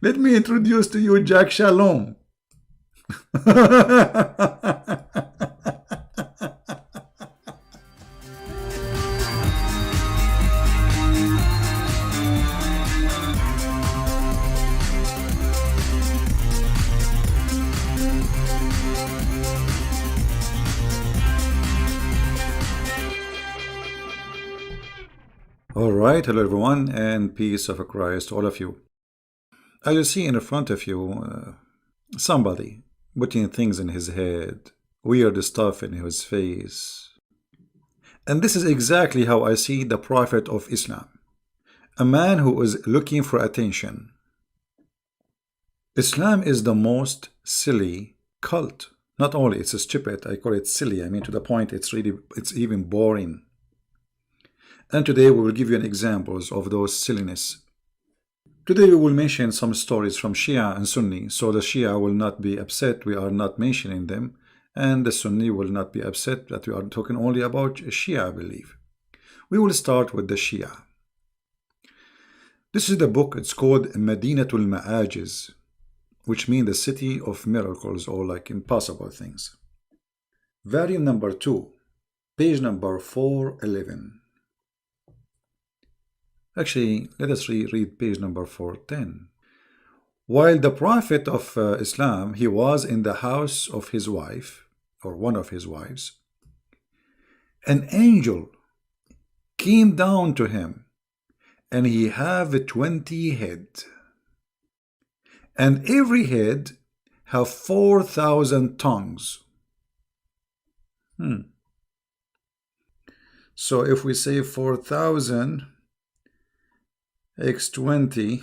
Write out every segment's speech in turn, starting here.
Let me introduce to you Jack Shalom. All right, hello everyone, and peace of Christ to all of you. As you see in front of you, somebody putting things in his head, weird stuff in his face. And this is exactly how I see the Prophet of Islam, a man who is looking for attention. Islam is the most silly cult. Not only it's stupid, I call it silly. I mean, to the point, it's even boring. And today we will give you an examples of those silliness. Today we will mention some stories from Shia and Sunni, so the Shia will not be upset we are not mentioning them, and the Sunni will not be upset that we are talking only about Shia, I believe. We will start with the Shia. This is the book, it's called Madinatul Ma'ajiz, which means the city of miracles or like impossible things. Volume number 2, page number 411. Actually, let us read page number 410. While the Prophet of Islam, he was in the house of his wife, or one of his wives, an angel came down to him, and he have 20 head, and every head have 4,000 tongues. So if we say 4,000 x 20,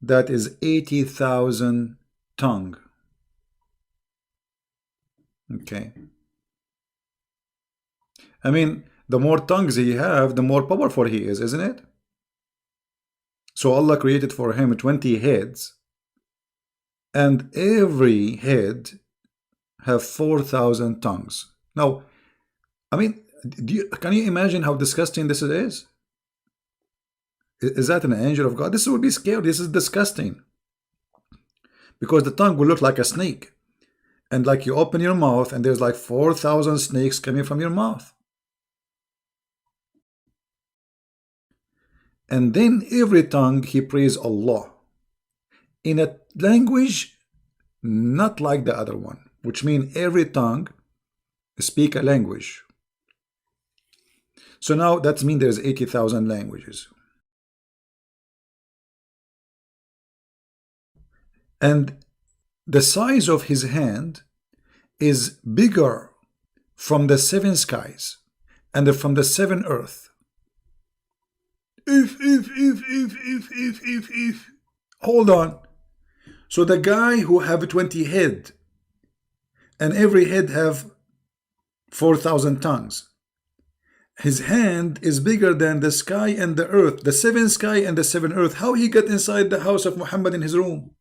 that is 80,000 tongue. Okay. I mean, the more tongues he have, the more powerful he is, isn't it? So Allah created for him 20 heads, and every head have 4,000 tongues. Now, I mean, can you imagine how disgusting this is? Is that an angel of God? This would be scary. This is disgusting. Because the tongue will look like a snake. And like you open your mouth and there's like 4,000 snakes coming from your mouth. And then every tongue he prays Allah in a language not like the other one, which means every tongue speak a language. So now that means there's 80,000 languages. And the size of his hand is bigger from the 7 skies and from the 7 earth. If. Hold on. So the guy who have 20 head and every head have 4,000 tongues, his hand is bigger than the sky and the earth, the 7 sky and the 7 earth. How he got inside the house of Muhammad in his room?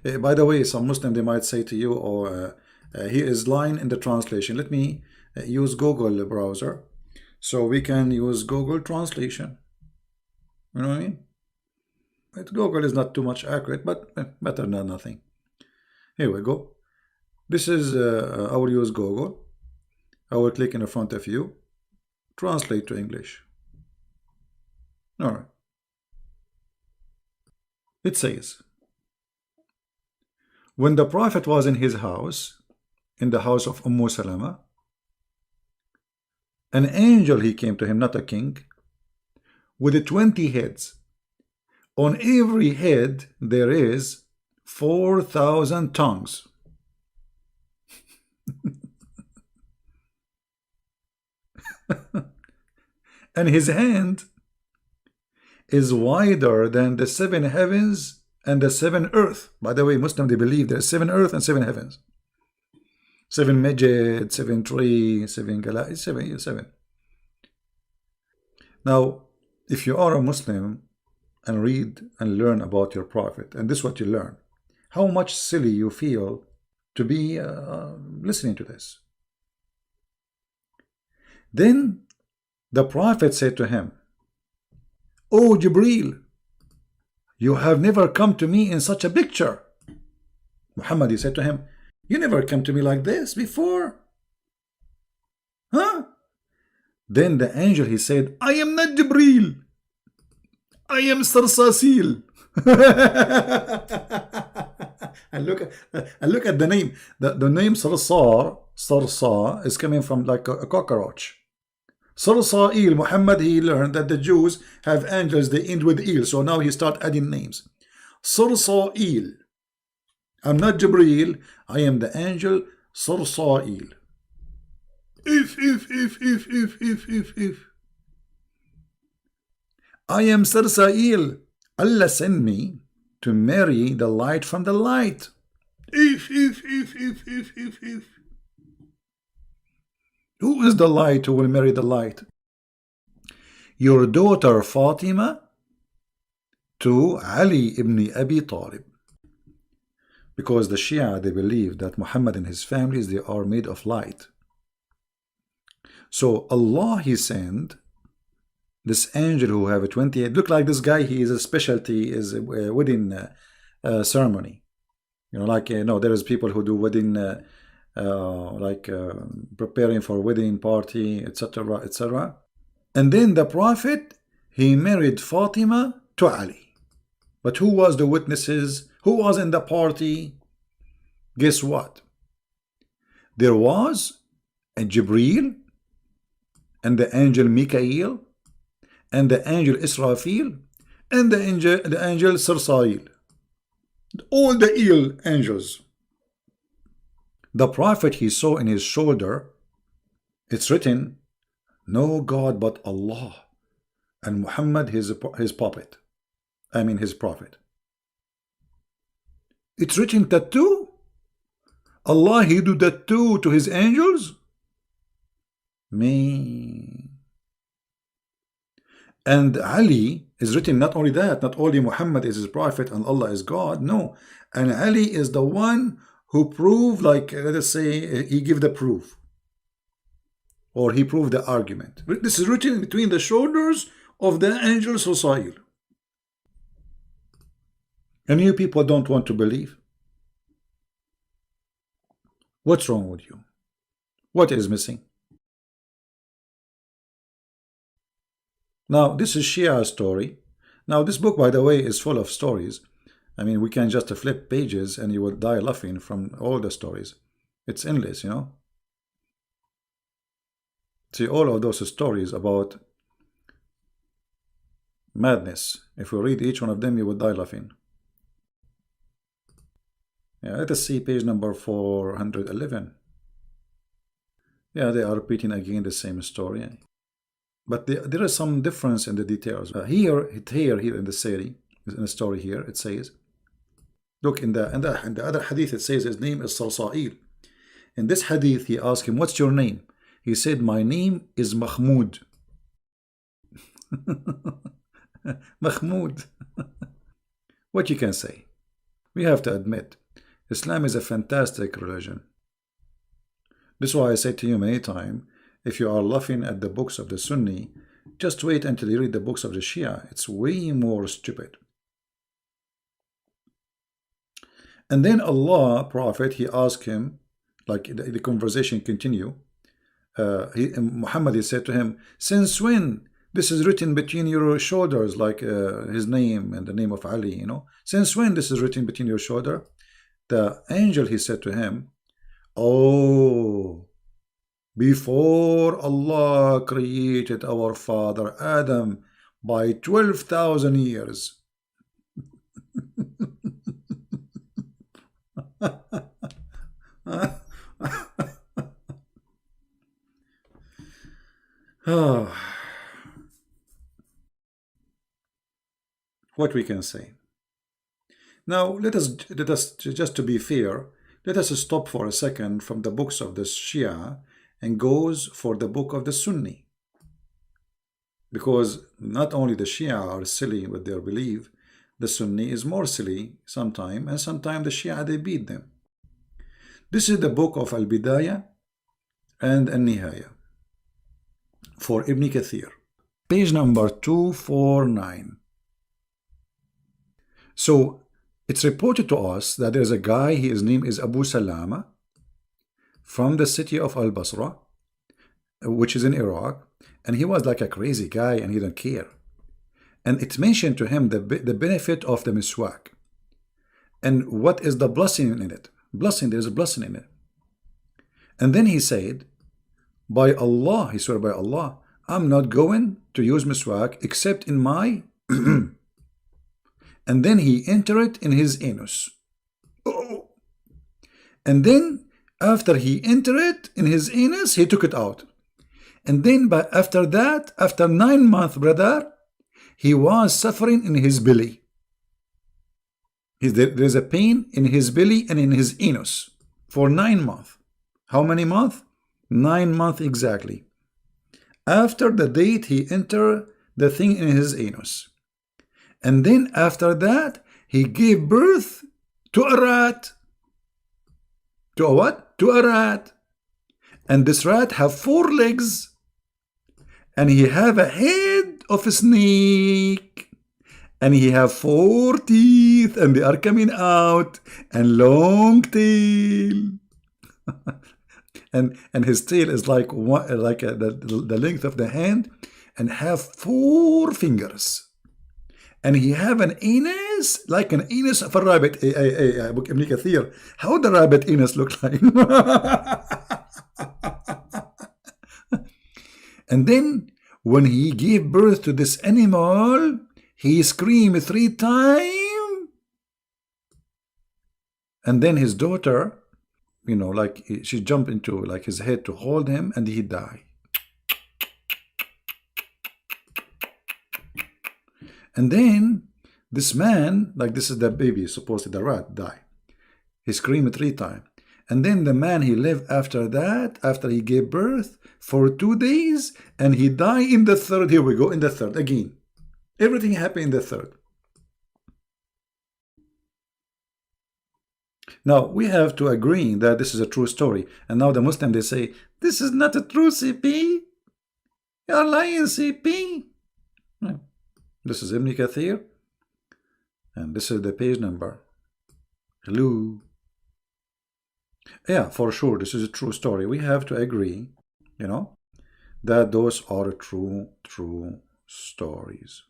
By the way, some Muslim, they might say to you, oh, here is line in the translation. Let me use Google browser, so we can use Google translation. You know what I mean? Google is not too much accurate, but better than nothing. Here we go. This is, I will use Google. I will click in front of you, translate to English. All right. It says, when the Prophet was in his house, in the house of Salama, an angel he came to him, not a king, with 20 heads. On every head there is 4,000 tongues. And his hand is wider than the 7 heavens and the 7 earth. By the way, Muslim, they believe there's 7 earth and 7 heavens. 7 Majid, 7 tree, 7 galaxies, 7. Now, if you are a Muslim and read and learn about your Prophet, and this is what you learn, how much silly you feel to be listening to this. Then the Prophet said to him, "Oh Jibreel, you have never come to me in such a picture." Muhammad, he said to him, "You never come to me like this before, huh?" Then the angel, he said, "I am not Jibreel, I am Sarsasil." And look at the name. The name Sarsa is coming from like a cockroach. Sarsail, Muhammad, he learned that the Jews have angels, they end with il, so now he start adding names. Sarsail. I'm not Jibreel, I am the angel Sarsail. If. I am Sarsail. Allah sent me to marry the light from the light. If. Who is the light who will marry the light? Your daughter Fatima to Ali ibn Abi Talib. Because the Shia, they believe that Muhammad and his families, they are made of light. So Allah, he sent this angel who have a 28, look like this guy, he is a specialty, is a wedding ceremony. You know, like, there is people who do wedding, preparing for wedding party, etc., etc. And then the Prophet, he married Fatima to Ali. But who was the witnesses? Who was in the party? Guess what? There was a Jibreel, and the angel Mikael, and the angel Israfil, and the angel Sarsail. All the ill angels. The Prophet, he saw in his shoulder, it's written, "No God but Allah," and Muhammad his puppet. I mean his prophet. It's written tattoo. Allah, he do tattoo to his angels? Me. And Ali is written, not only that, not only Muhammad is his prophet and Allah is God, no. And Ali is the one who proved, like, let us say, he gave the proof. Or he proved the argument. This is written between the shoulders of the angel Sarsail. And you people don't want to believe. What's wrong with you? What is missing? Now, this is Shia story. Now, this book, by the way, is full of stories. I mean, we can just flip pages and you will die laughing from all the stories. It's endless, you know. See, all of those stories about madness. If you read each one of them, you will die laughing. Yeah, let us see page number 411. Yeah, they are repeating again the same story. But there is some difference in the details. Here in the series, in the story here, it says, look, in the other hadith, it says his name is Sarsail. In this hadith, he asked him, "What's your name?" He said, "My name is Mahmud." Mahmud. What you can say? We have to admit, Islam is a fantastic religion. This is why I say to you many times, if you are laughing at the books of the Sunni, just wait until you read the books of the Shia. It's way more stupid. And then Allah, Prophet, he asked him, like the conversation continue. Muhammad, he said to him, "Since when this is written between your shoulders, like his name and the name of Ali, you know? Since when this is written between your shoulder?" The angel, he said to him, "Oh, before Allah created our father Adam by 12,000 years." What we can say. Now, let us just to be fair, let us stop for a second from the books of the Shia and goes for the book of the Sunni. Because not only the Shia are silly with their belief, the Sunni is more silly sometime, and sometimes the Shia, they beat them. This is the book of Al-Bidayah and Al-Nihaya. for Ibn Kathir, page number 249. So it's reported to us that there's a guy, his name is Abu Salama, from the city of Al-Basra, which is in Iraq, and he was like a crazy guy and he didn't care. And it mentioned to him the benefit of the miswak. And what is the blessing in it? There's a blessing in it. And then he said, by Allah, he swore by Allah, I'm not going to use miswak except in my and then he entered it in his anus. Oh. And then after he entered it in his anus, he took it out. And then after that, after 9 months, brother, he was suffering in his belly. There's a pain in his belly and in his anus for 9 months. How many months? 9 months exactly. After the date he entered the thing in his anus. And then after that, he gave birth to a rat. To a what? To a rat. And this rat have 4 legs. And he have a head of a snake. And he have 4 teeth, and they are coming out, and long tail. and his tail is like the length of the hand, and have 4 fingers. And he have an anus like an anus of a rabbit. Ibn Kathir, how the rabbit anus look like? And then when he gave birth to this animal, he screamed 3 times. And then his daughter, you know, like she jumped into like his head to hold him, and he died. And then this man, like this is the baby, supposedly the rat, died. He screamed 3 times. And then the man, he lived after that, after he gave birth, for 2 days, and he died in the 3rd. Here we go, in the 3rd again. Everything happened in the 3rd. Now, we have to agree that this is a true story. And now the Muslim, they say, this is not a true CP. You're lying, CP. No. This is Ibn Kathir. And this is the page number. Hello. Yeah, for sure, this is a true story. We have to agree, you know, that those are true stories.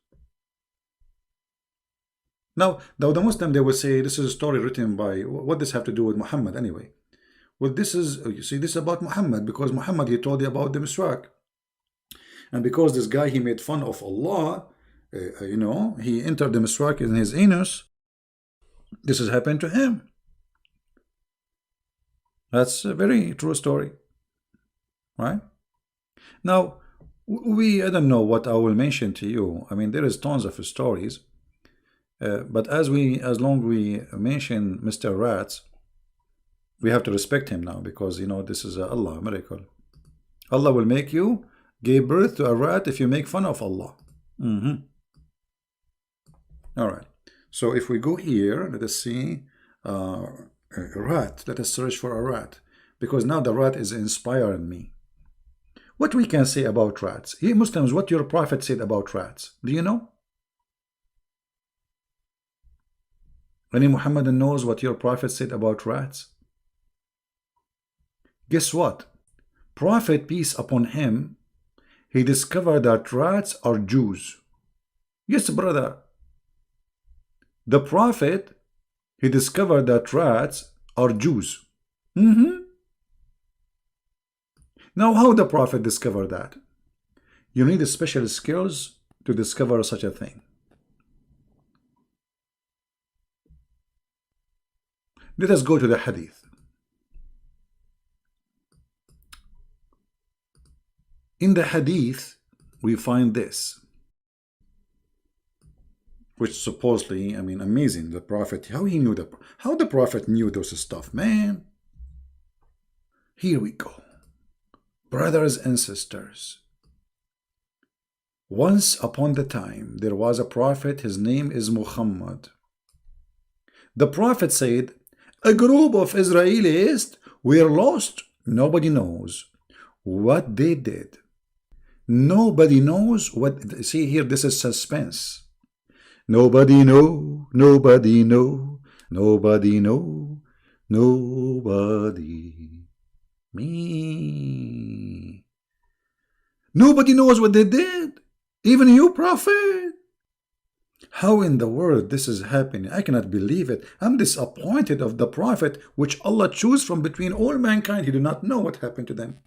Now, the Muslim, they will say this is a story written by, what does this have to do with Muhammad anyway? Well, this is, you see, this is about Muhammad, because Muhammad, he told you about the miswak. And because this guy, he made fun of Allah, you know, he entered the miswak in his anus. This has happened to him. That's a very true story, right? Now, I don't know what I will mention to you. I mean, there is tons of stories, but as long we mention Mr. Rats, we have to respect him now, because you know this is a miracle. Allah will make you give birth to a rat if you make fun of Allah. All right. So if we go here, let us see. A rat. Let us search for a rat, because now the rat is inspiring me. What we can say about rats? Hey Muslims, what your prophet said about rats? Do you know? Any Muhammadan knows what your prophet said about rats? Guess what? Prophet, peace upon him, he discovered that rats are Jews. Yes, brother. The prophet, he discovered that rats are Jews. Now, how the prophet discovered that? You need special skills to discover such a thing. Let us go to the hadith. In the hadith, we find this, which supposedly, I mean, amazing. The prophet, how the prophet knew those stuff, man. Here we go. Brothers and sisters, once upon the time, there was a prophet, his name is Muhammad. The prophet said, a group of Israelis were lost. Nobody knows what they did. Nobody knows what. See here, this is suspense. Nobody know, nobody know, nobody know, nobody. Me. Nobody knows what they did. Even you, Prophet. How in the world this is happening? I cannot believe it. I'm disappointed of the Prophet, which Allah chose from between all mankind. He do not know what happened to them.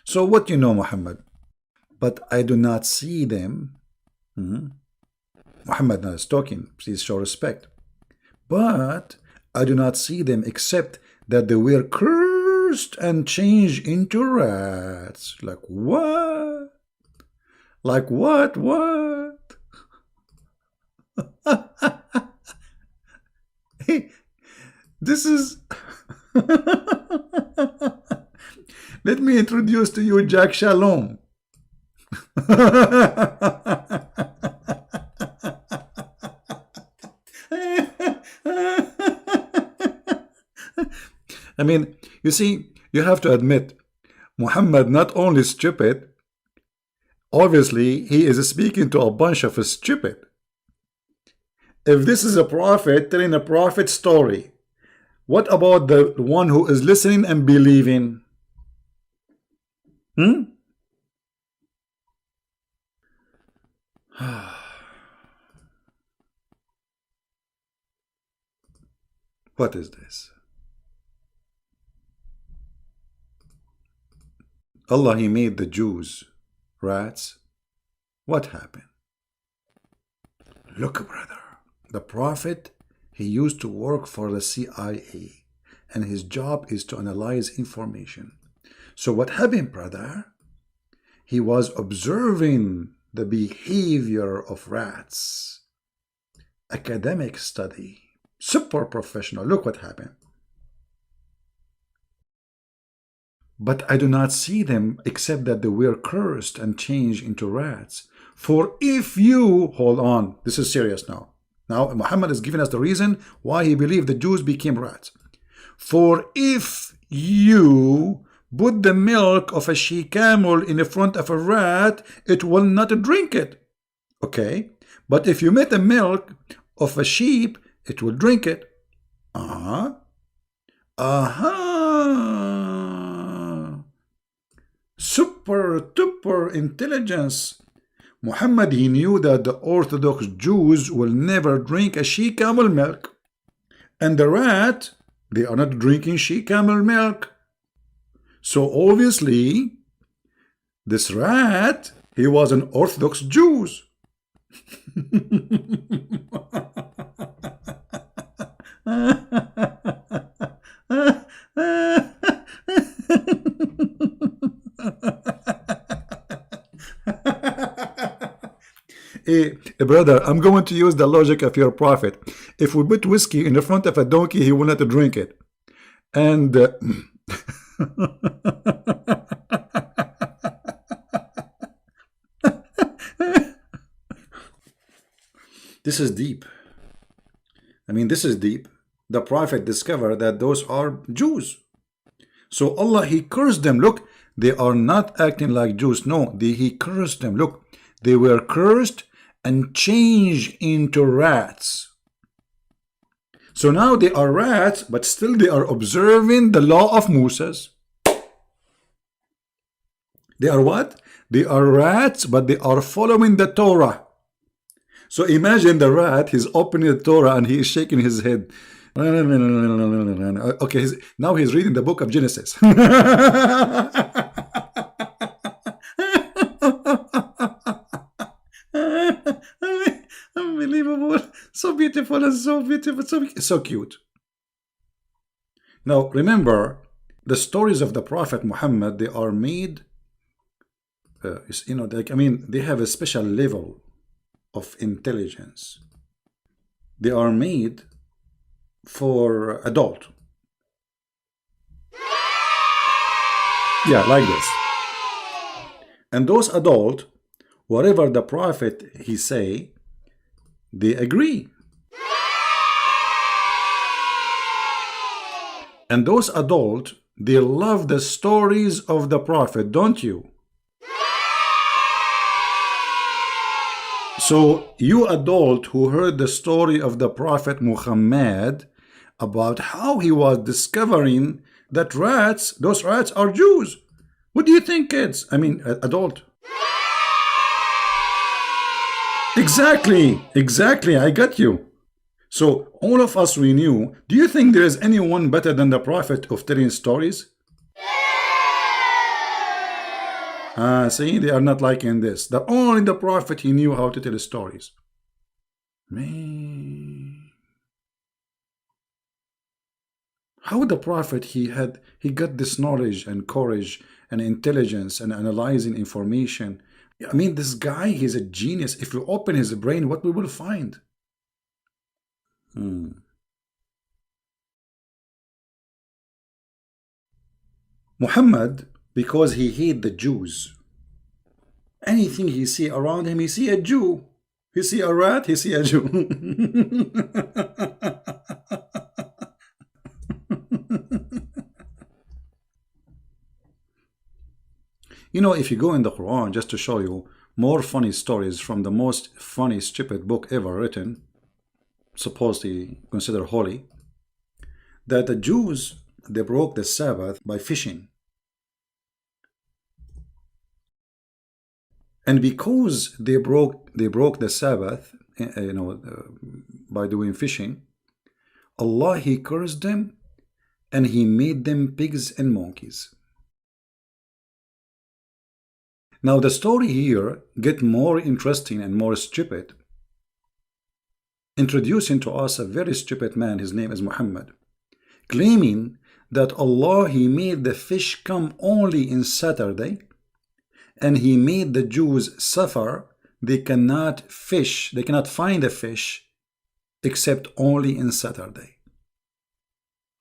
So what you know, Muhammad? But I do not see them. Muhammad is talking. Please show respect. But I do not see them except that they were cursed and changed into rats. Like what? Like what? What? Hey, this is... Let me introduce to you Jack Shalom. I mean, you see, you have to admit, Muhammad not only stupid, obviously he is speaking to a bunch of stupid. If this is a prophet telling a prophet story, what about the one who is listening and believing? What is this? Allah, He made the Jews rats. What happened? Look, brother, the Prophet, he used to work for the CIA, and his job is to analyze information. So what happened, brother? He was observing the behavior of rats. Academic study. Super professional. Look what happened. But I do not see them except that they were cursed and changed into rats. For if you... Hold on. This is serious now. Now Muhammad is giving us the reason why he believed the Jews became rats. For if you put the milk of a she-camel in the front of a rat, it will not drink it. Okay? But if you met the milk of a sheep, it will drink it. Super duper intelligence. Muhammad, he knew that the Orthodox Jews will never drink a she-camel milk. And the rat, they are not drinking she-camel milk. So obviously, this rat, he was an Orthodox Jew. Hey, brother, I'm going to use the logic of your prophet. If we put whiskey in the front of a donkey, he will not drink it. And this is deep. I mean, this is deep. The prophet discovered that those are Jews. So Allah, he cursed them. Look, they are not acting like Jews. No, he cursed them. Look, they were cursed and changed into rats. So now they are rats, but still they are observing the law of Moses. They are what? They are rats, but they are following the Torah. So imagine the rat, he's opening the Torah and he is shaking his head. Okay, now he's reading the book of Genesis. Unbelievable. So beautiful and so beautiful, so cute. Now remember, the stories of the Prophet Muhammad, they are made, you know, like, I mean, they have a special level of intelligence. They are made for adult. Yeah, like this. And those adult, whatever the prophet he say, they agree. And those adult, they love the stories of the prophet, don't you? So you adult who heard the story of the Prophet Muhammad about how he was discovering that rats, those rats are Jews. What do you think, kids? I mean, adult. Exactly, I got you. So all of us we knew. Do you think there is anyone better than the Prophet of telling stories? See, they are not liking this. That only the Prophet, he knew how to tell stories. Man, how the Prophet he got this knowledge and courage and intelligence and analyzing information. I mean, this guy, he's a genius. If you open his brain, what we will find? Muhammad, because he hate the Jews. Anything he see around him, he see a Jew. He see a rat, he see a Jew. You know, if you go in the Quran, just to show you more funny stories from the most funny, stupid book ever written, supposedly considered holy, that the Jews, they broke the Sabbath by fishing. And because they broke the Sabbath, by doing fishing, Allah, he cursed them and he made them pigs and monkeys. Now the story here get more interesting and more stupid, introducing to us a very stupid man, his name is Muhammad, claiming that Allah, he made the fish come only in Saturday, and he made the Jews suffer. They cannot fish, they cannot find a fish except only in Saturday.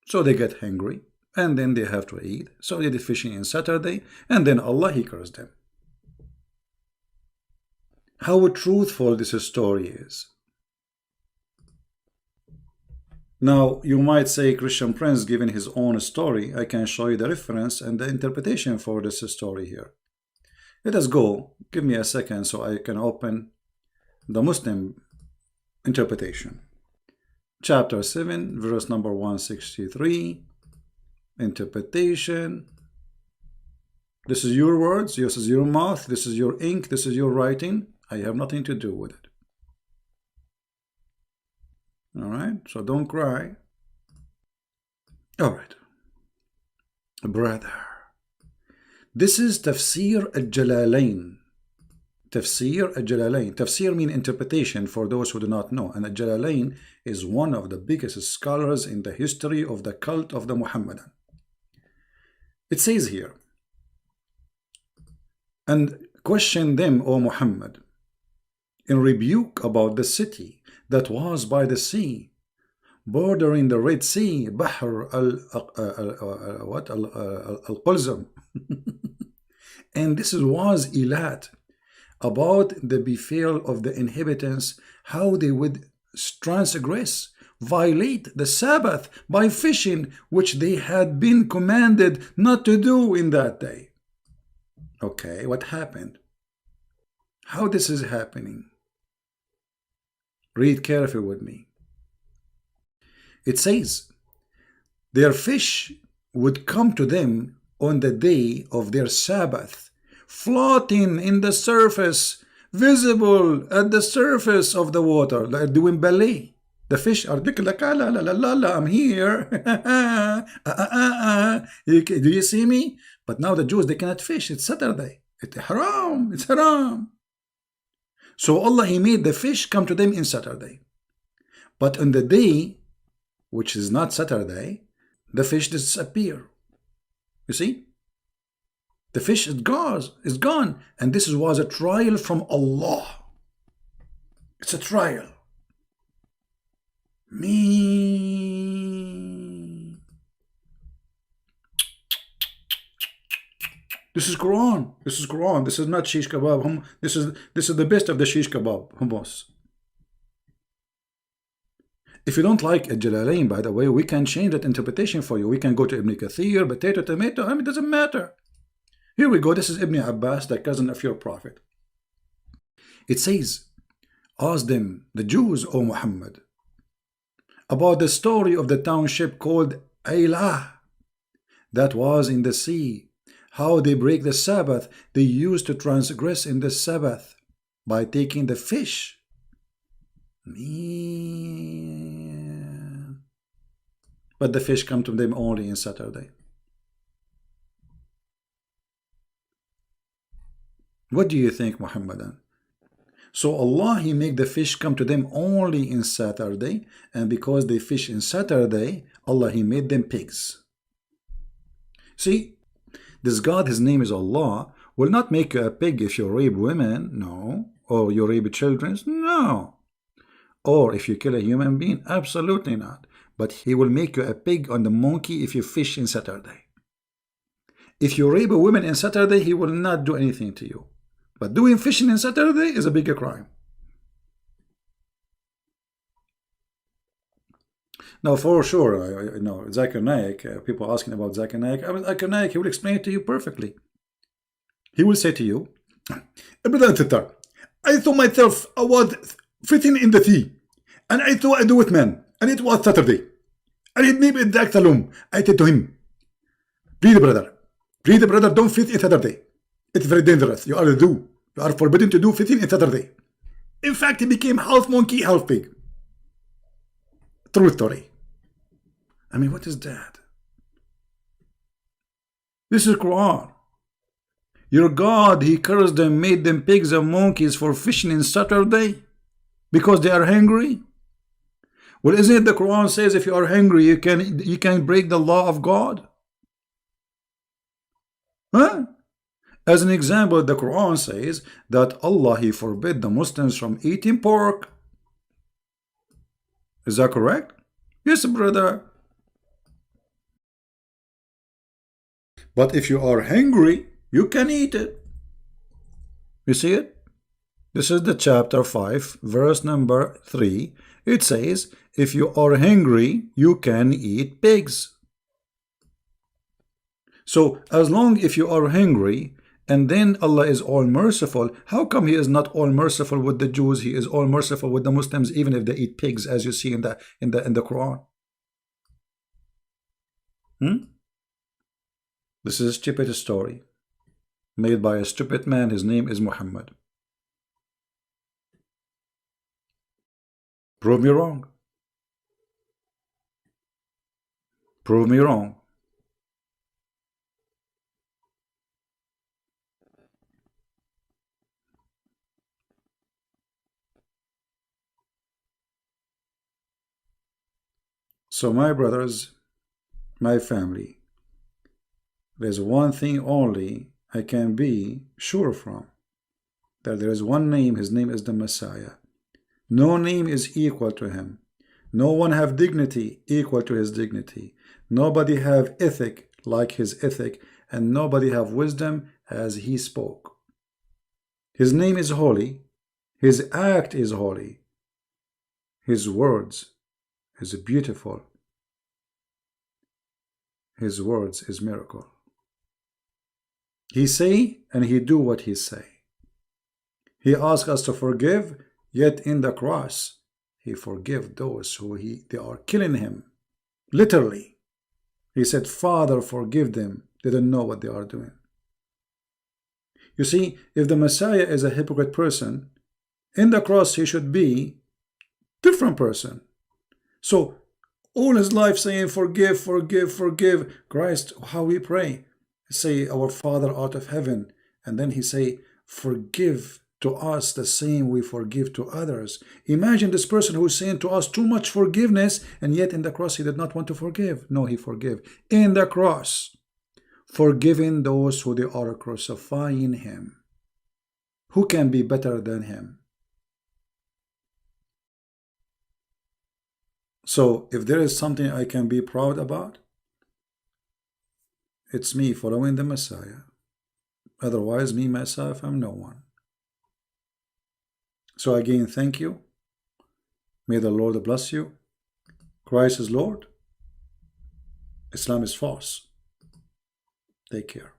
So they get hungry and then they have to eat. So they did fishing in Saturday, and then Allah, he cursed them. How truthful this story is. Now you might say, Christian Prince given his own story, I can show you the reference and the interpretation for this story here. Let us go. Give me a second so I can open the Muslim interpretation. Chapter 7, verse number 163. Interpretation. This is your words, this is your mouth, this is your ink, this is your writing. I have nothing to do with it. Alright, so don't cry. Alright. Brother. This is Tafsir al-Jalalain. Tafsir al-Jalalain. Tafsir means interpretation for those who do not know. And al-Jalalain is one of the biggest scholars in the history of the cult of the Muhammadan. It says here, and question them, O Muhammad, in rebuke about the city that was by the sea, bordering the Red Sea, Bahr al-Qulzum. And this was Elat, about the befall of the inhabitants, how they would transgress, violate the Sabbath by fishing, which they had been commanded not to do in that day. Okay, what happened? How this is happening? Read carefully with me. It says, their fish would come to them on the day of their Sabbath, floating in the surface, visible at the surface of the water, like doing ballet. The fish are like, la, la, la, la, la, I'm here. Do you see me? But now the Jews, they cannot fish. It's Saturday. It's haram. It's haram. So Allah, he made the fish come to them in Saturday. But on the day, which is not Saturday, the fish disappear. You see? The fish is gone. And this was a trial from Allah. It's a trial. Me. This is Quran. This is Quran. This is not shish kebab. This is the best of the shish kebab hummus. If you don't like Al-Jalalain, by the way, we can change that interpretation for you. We can go to Ibn Kathir, potato, tomato. I mean, it doesn't matter. Here we go. This is Ibn Abbas, the cousin of your prophet. It says, Ask them, the Jews, O Muhammad, about the story of the township called Aylah that was in the sea, how they break the Sabbath. They used to transgress in the Sabbath by taking the fish. Man. But the fish come to them only in Saturday. What do you think, Muhammadan? So Allah, He make the fish come to them only in Saturday, and because they fish in Saturday, Allah, He made them pigs. See, this God, His name is Allah, will not make you a pig if you rape women, no, or you rape children, no, or if you kill a human being, absolutely not. But He will make you a pig on the monkey if you fish in Saturday. If you rape a woman in Saturday, He will not do anything to you. But doing fishing in Saturday is a bigger crime. Now, for sure, you know, Zakir Naik, people asking about Zakir Naik. Zakir Naik, he will explain it to you perfectly. He will say to you, I thought myself I was fishing in the sea, and I thought I do it, man, and it was Saturday. And it made exact salum. I said to him, please, brother, don't fish in Saturday. It's very dangerous. You are forbidden to do fishing in Saturday. In fact, he became half monkey, half pig. True story. I mean, what is that? This is Quran. Your God, He cursed them, made them pigs and monkeys for fishing in Saturday because they are hungry. Well, isn't it the Quran says if you are hungry, you can break the law of God? Huh? As an example, the Quran says that Allah, He forbid the Muslims from eating pork. Is that correct? Yes, brother. But if you are hungry, you can eat it. You see it? This is the chapter 5, verse number 3. It says, if you are hungry, you can eat pigs. So, as long if you are hungry, and then Allah is all merciful, how come He is not all merciful with the Jews? He is all merciful with the Muslims, even if they eat pigs, as you see in the Quran. This is a stupid story made by a stupid man. His name is Muhammad. Prove me wrong. Prove me wrong. So my brothers, my family, there's one thing only I can be sure from, that there is one name. His name is the Messiah. No name is equal to Him. No one have dignity equal to His dignity. Nobody have ethic like His ethic, and nobody have wisdom as He spoke. His name is holy. His act is holy. His words is beautiful. His words is miracle. He say and He do what He say. He asks us to forgive, yet in the cross He forgive those who they are killing Him. Literally. He said, Father, forgive them. They don't know what they are doing. You see, if the Messiah is a hypocrite person, in the cross He should be different person. So all His life saying forgive, forgive, forgive. Christ, how we pray, say our Father out of heaven, and then He say forgive to us the same we forgive to others. Imagine this person who's saying to us too much forgiveness, and yet in the cross He did not want to forgive. No, He forgive in the cross, forgiving those who they are crucifying Him. Who can be better than Him? So if there is something I can be proud about, it's me following the Messiah. Otherwise, me, myself, I'm no one. So again, thank you. May the Lord bless you. Christ is Lord. Islam is false. Take care.